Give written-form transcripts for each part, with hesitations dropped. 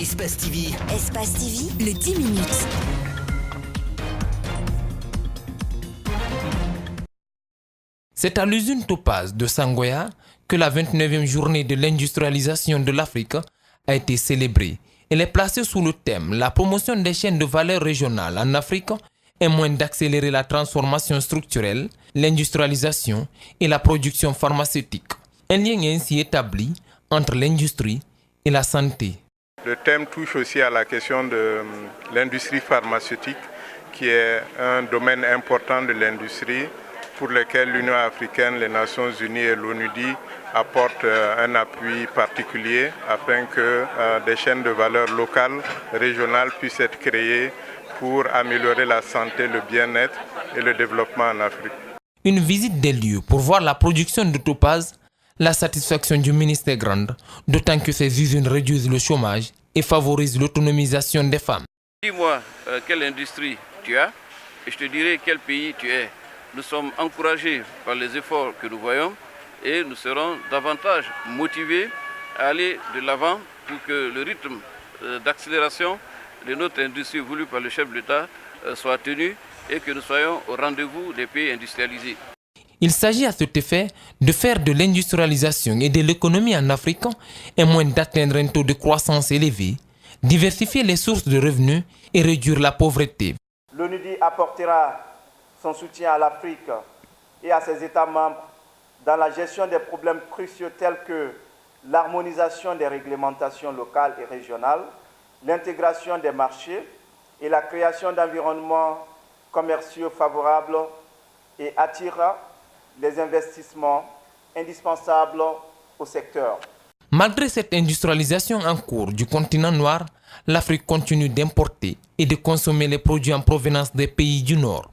Espace TV. Espace TV, le 10 minutes. C'est à l'usine Topaz de Sangoya que la 29e journée de l'industrialisation de l'Afrique a été célébrée. Elle est placée sous le thème « La promotion des chaînes de valeur régionales en Afrique est moins d'accélérer la transformation structurelle, l'industrialisation et la production pharmaceutique ». Un lien est ainsi établi entre l'industrie et la santé. Le thème touche aussi à la question de l'industrie pharmaceutique, qui est un domaine important de l'industrie pour lequel l'Union africaine, les Nations unies et l'ONUDI apportent un appui particulier afin que des chaînes de valeur locales, régionales puissent être créées pour améliorer la santé, le bien-être et le développement en Afrique. Une visite des lieux pour voir la production de Topaz, la satisfaction du ministre est grande, d'autant que ces usines réduisent le chômage et favorisent l'autonomisation des femmes. Dis-moi quelle industrie tu as et je te dirai quel pays tu es. Nous sommes encouragés par les efforts que nous voyons et nous serons davantage motivés à aller de l'avant pour que le rythme d'accélération de notre industrie voulu par le chef de l'État soit tenu et que nous soyons au rendez-vous des pays industrialisés. Il s'agit à cet effet de faire de l'industrialisation et de l'économie en Afrique un moyen d'atteindre un taux de croissance élevé, diversifier les sources de revenus et réduire la pauvreté. L'ONUDI apportera son soutien à l'Afrique et à ses États membres dans la gestion des problèmes cruciaux tels que l'harmonisation des réglementations locales et régionales, l'intégration des marchés et la création d'environnements commerciaux favorables et attirera les investissements indispensables au secteur. Malgré cette industrialisation en cours du continent noir, l'Afrique continue d'importer et de consommer les produits en provenance des pays du Nord.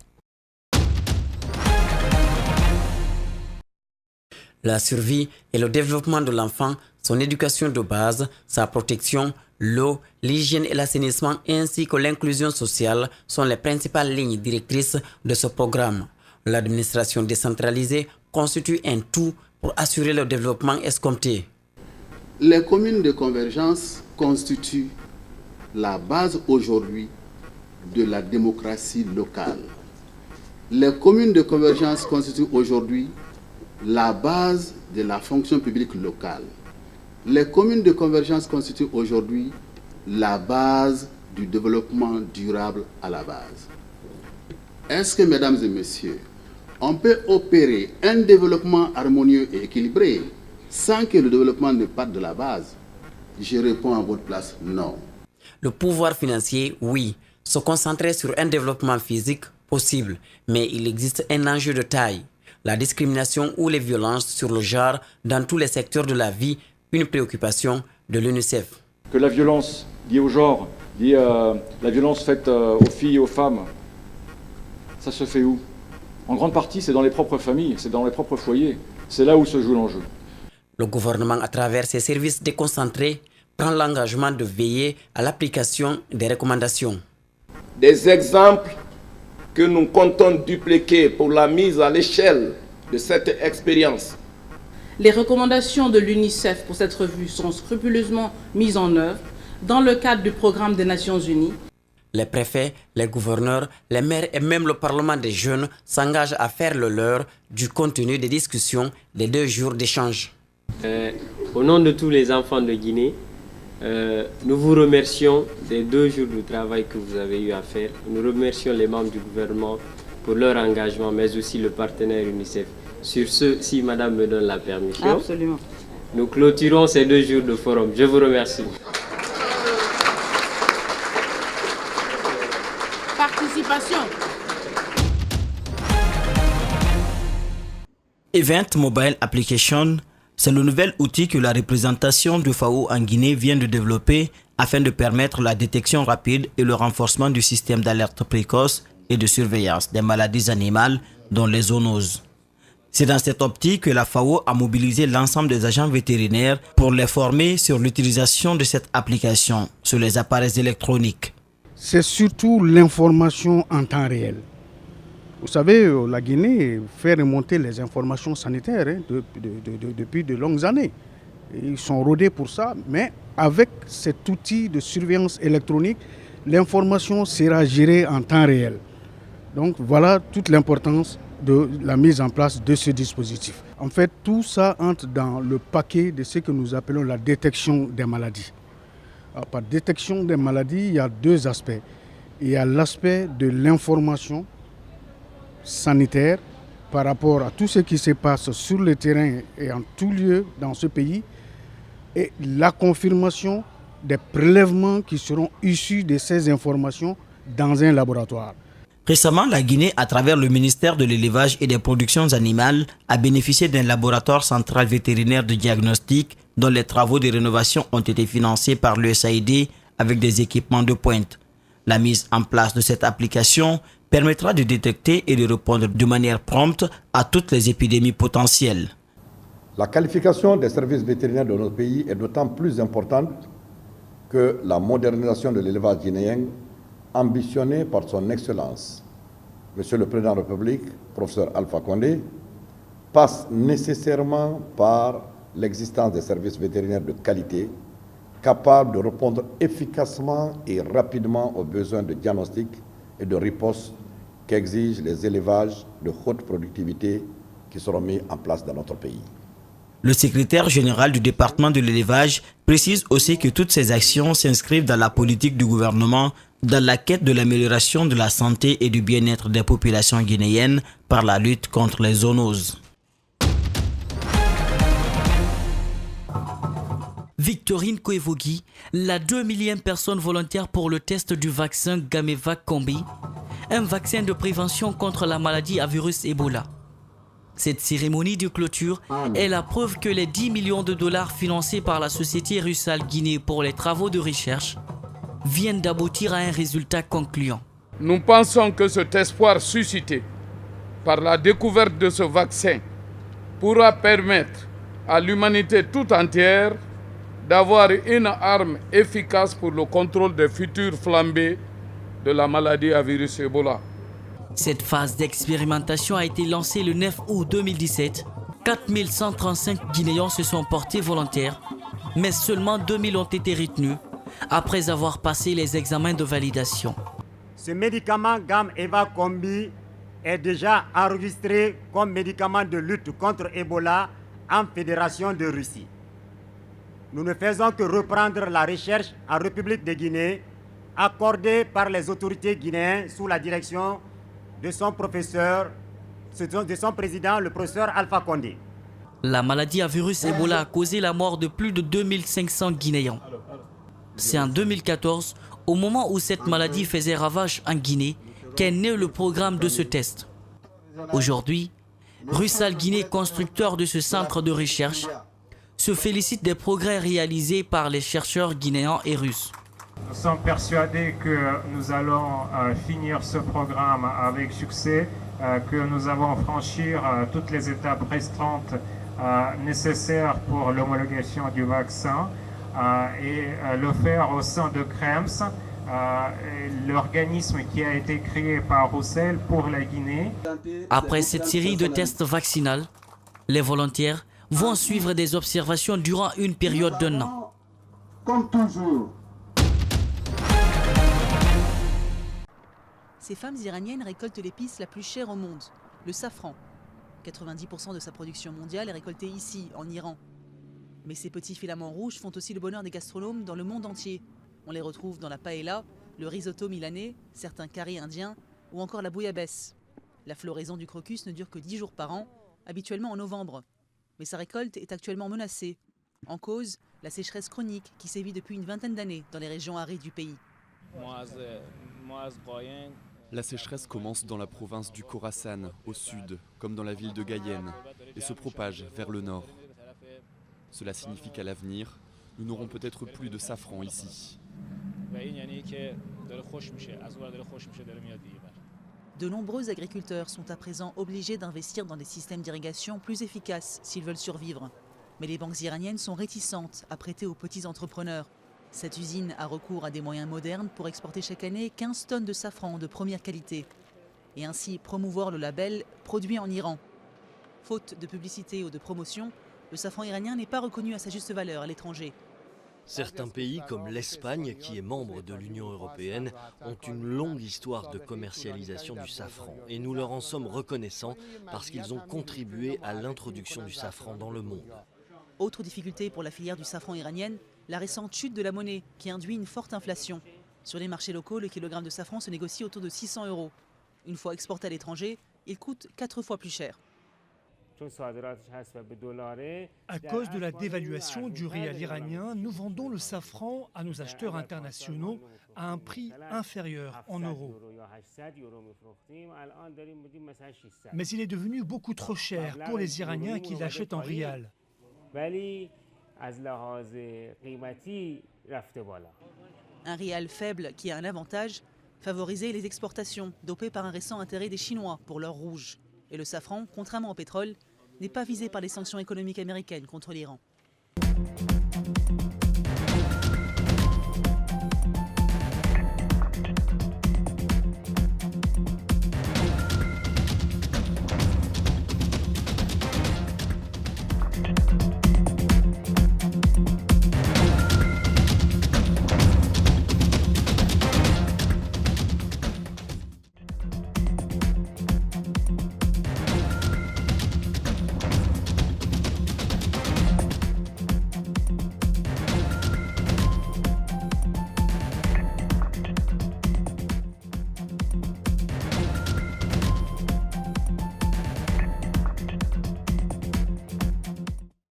La survie et le développement de l'enfant, son éducation de base, sa protection, l'eau, l'hygiène et l'assainissement ainsi que l'inclusion sociale sont les principales lignes directrices de ce programme. L'administration décentralisée constitue un tout pour assurer le développement escompté. Les communes de convergence constituent la base aujourd'hui de la démocratie locale. Les communes de convergence constituent aujourd'hui la base de la fonction publique locale. Les communes de convergence constituent aujourd'hui la base du développement durable à la base. Est-ce que, mesdames et messieurs, on peut opérer un développement harmonieux et équilibré sans que le développement ne parte de la base? Je réponds à votre place, non. Le pouvoir financier, oui. Se concentrer sur un développement physique, possible. Mais il existe un enjeu de taille. La discrimination ou les violences sur le genre dans tous les secteurs de la vie, une préoccupation de l'UNICEF. Que la violence liée au genre, liée à la violence faite aux filles et aux femmes, ça se fait où? En grande partie, c'est dans les propres familles, c'est dans les propres foyers. C'est là où se joue l'enjeu. Le gouvernement, à travers ses services déconcentrés, prend l'engagement de veiller à l'application des recommandations. Des exemples que nous comptons dupliquer pour la mise à l'échelle de cette expérience. Les recommandations de l'UNICEF pour cette revue sont scrupuleusement mises en œuvre dans le cadre du programme des Nations Unies. Les préfets, les gouverneurs, les maires et même le Parlement des jeunes s'engagent à faire le leur du contenu des discussions des 2 jours d'échange. Au nom de tous les enfants de Guinée, nous vous remercions des 2 jours de travail que vous avez eu à faire. Nous remercions les membres du gouvernement pour leur engagement, mais aussi le partenaire UNICEF. Sur ce, si madame me donne la permission, absolument, nous clôturons ces 2 jours de forum. Je vous remercie. Participation. Event Mobile Application, c'est le nouvel outil que la représentation du FAO en Guinée vient de développer afin de permettre la détection rapide et le renforcement du système d'alerte précoce et de surveillance des maladies animales dont les zoonoses. C'est dans cette optique que la FAO a mobilisé l'ensemble des agents vétérinaires pour les former sur l'utilisation de cette application sur les appareils électroniques. C'est surtout l'information en temps réel. Vous savez, la Guinée fait remonter les informations sanitaires depuis de longues années. Ils sont rodés pour ça, mais avec cet outil de surveillance électronique, l'information sera gérée en temps réel. Donc voilà toute l'importance de la mise en place de ce dispositif. En fait, tout ça entre dans le paquet de ce que nous appelons la détection des maladies. Alors, par détection des maladies, il y a deux aspects. Il y a l'aspect de l'information sanitaire par rapport à tout ce qui se passe sur le terrain et en tout lieu dans ce pays, et la confirmation des prélèvements qui seront issus de ces informations dans un laboratoire. Récemment, la Guinée, à travers le ministère de l'Élevage et des Productions Animales, a bénéficié d'un laboratoire central vétérinaire de diagnostic dont les travaux de rénovation ont été financés par l'USAID avec des équipements de pointe. La mise en place de cette application permettra de détecter et de répondre de manière prompte à toutes les épidémies potentielles. La qualification des services vétérinaires de notre pays est d'autant plus importante que la modernisation de l'élevage guinéen, ambitionnée par son Excellence, Monsieur le Président de la République, professeur Alpha Condé, passe nécessairement par l'existence des services vétérinaires de qualité, capables de répondre efficacement et rapidement aux besoins de diagnostic et de riposte qu'exigent les élevages de haute productivité qui seront mis en place dans notre pays. Le secrétaire général du département de l'élevage précise aussi que toutes ces actions s'inscrivent dans la politique du gouvernement dans la quête de l'amélioration de la santé et du bien-être des populations guinéennes par la lutte contre les zoonoses. Victorine Koevogi, la 2 millième personne volontaire pour le test du vaccin Gamevac Combi, un vaccin de prévention contre la maladie à virus Ebola. Cette cérémonie de clôture est la preuve que les 10 millions de dollars financés par la société Russal Guinée pour les travaux de recherche viennent d'aboutir à un résultat concluant. Nous pensons que cet espoir suscité par la découverte de ce vaccin pourra permettre à l'humanité tout entière d'avoir une arme efficace pour le contrôle des futures flambées de la maladie à virus Ebola. Cette phase d'expérimentation a été lancée le 9 août 2017. 4135 Guinéens se sont portés volontaires, mais seulement 2000 ont été retenus après avoir passé les examens de validation. Ce médicament Gamevac Combi est déjà enregistré comme médicament de lutte contre Ebola en Fédération de Russie. Nous ne faisons que reprendre la recherche en République de Guinée, accordée par les autorités guinéennes sous la direction de son professeur, de son président, le professeur Alpha Condé. La maladie à virus Ebola a causé la mort de plus de 2500 Guinéens. C'est en 2014, au moment où cette maladie faisait ravage en Guinée, qu'est né le programme de ce test. Aujourd'hui, Russal Guinée, constructeur de ce centre de recherche, se félicite des progrès réalisés par les chercheurs guinéens et russes. Nous sommes persuadés que nous allons finir ce programme avec succès, que nous avons franchi toutes les étapes restantes nécessaires pour l'homologation du vaccin et le faire au sein de CREMS, l'organisme qui a été créé par Roussel pour la Guinée. Après cette série de tests vaccinaux, les volontaires vont suivre des observations durant une période d'1 an. Comme toujours. Ces femmes iraniennes récoltent l'épice la plus chère au monde, le safran. 90% de sa production mondiale est récoltée ici, en Iran. Mais ces petits filaments rouges font aussi le bonheur des gastronomes dans le monde entier. On les retrouve dans la paella, le risotto milanais, certains currys indiens ou encore la bouillabaisse. La floraison du crocus ne dure que 10 jours par an, habituellement en novembre. Mais sa récolte est actuellement menacée. En cause, la sécheresse chronique qui sévit depuis une vingtaine d'années dans les régions arides du pays. La sécheresse commence dans la province du Khorasan, au sud, comme dans la ville de Gayenne, et se propage vers le nord. Cela signifie qu'à l'avenir, nous n'aurons peut-être plus de safran ici. De nombreux agriculteurs sont à présent obligés d'investir dans des systèmes d'irrigation plus efficaces s'ils veulent survivre. Mais les banques iraniennes sont réticentes à prêter aux petits entrepreneurs. Cette usine a recours à des moyens modernes pour exporter chaque année 15 tonnes de safran de première qualité et ainsi promouvoir le label « Produit en Iran ». Faute de publicité ou de promotion, Le safran iranien n'est pas reconnu à sa juste valeur à l'étranger. Certains pays comme l'Espagne, qui est membre de l'Union européenne, ont une longue histoire de commercialisation du safran et nous leur en sommes reconnaissants parce qu'ils ont contribué à l'introduction du safran dans le monde. Autre difficulté pour la filière du safran iranienne, la récente chute de la monnaie qui induit une forte inflation. Sur les marchés locaux, le kilogramme de safran se négocie autour de 600 €. Une fois exporté à l'étranger, il coûte 4 fois plus cher. À cause de la dévaluation du rial iranien, nous vendons le safran à nos acheteurs internationaux à un prix inférieur en euros. Mais il est devenu beaucoup trop cher pour les Iraniens qui l'achètent en rial. Un rial faible qui a un avantage, favoriser les exportations, dopées par un récent intérêt des Chinois pour l'or rouge. Et le safran, contrairement au pétrole, n'est pas visé par les sanctions économiques américaines contre l'Iran.